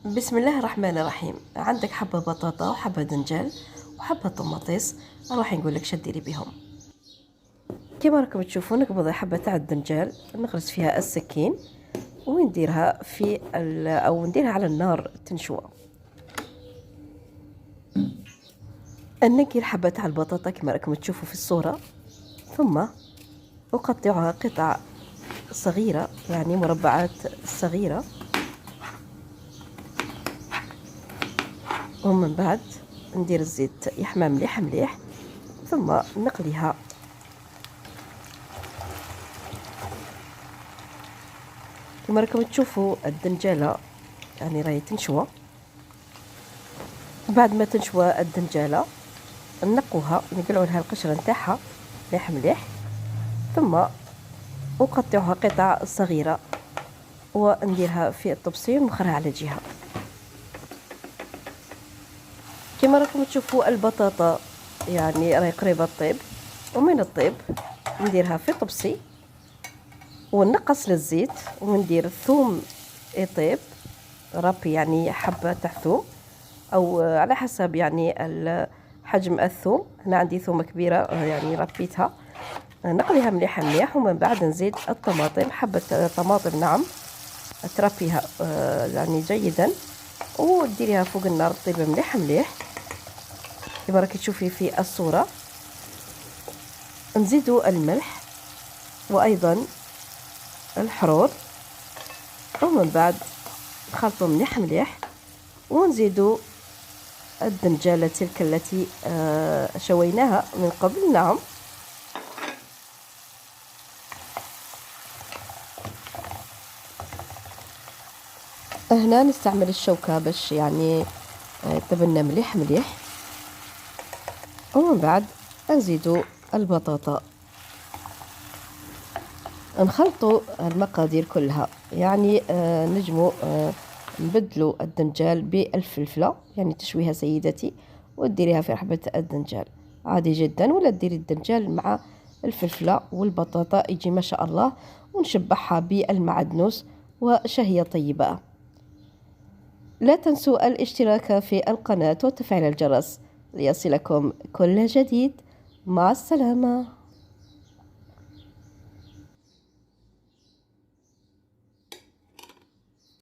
بسم الله الرحمن الرحيم. عندك حبة بطاطا وحبة دنجال وحبة طماطيس. راح نقول لك شديري بهم. كما راكم تشوفوا نقبض حبة تاع الدنجال، نغرس فيها السكين ونديرها او نديرها على النار تنشوى. ننقي الحبة تاع البطاطا كما راكم تشوفوا في الصورة، ثم أقطعها قطع صغيرة، يعني مربعات صغيرة، ومن بعد ندير الزيت يحمى مليح مليح، ثم نقليها. كما راكم تشوفوا الدنجالة يعني راهي تنشوى. بعد ما تنشوى الدنجالة نقوها، نقلعوا لها القشرة نتاعها مليح مليح، ثم أقطعها قطع صغيرة ونديرها في الطبسيل ونخرها على جهة. كما راكم تشوفوا البطاطا يعني راهي قريبة الطيب، ومن الطيب نديرها في طبسي ونقص للزيت وندير الثوم يطيب رابي، يعني حبة تاع ثوم او على حسب يعني حجم الثوم. انا عندي ثومة كبيرة يعني ربيتها، نقليها مليح مليح، ومن بعد نزيد الطماطم، حبة طماطم نعم تربيها يعني جيدا، وديريها فوق النار طيبة مليح مليح كما راكي تشوفي في الصورة. نزيدوا الملح وايضا الحرور، ومن بعد نخلطوا مليح مليح ونزيدوا الدنجالة تلك التي شويناها من قبل. نعم، هنا نستعمل الشوكة باش يعني تبنى مليح مليح، ومن بعد نزيدوا البطاطا، نخلطوا المقادير كلها، يعني نجموا نبدلوا الدنجال بالفلفلة، يعني تشويها سيدتي وديريها في حبة الدنجال عادي جدا، ولا ديري الدنجال مع الفلفلة والبطاطا يجي ما شاء الله، ونشبعها بالمعدنوس وشهية طيبة. لا تنسوا الاشتراك في القناة وتفعيل الجرس ليصلكم كل جديد. مع السلامة.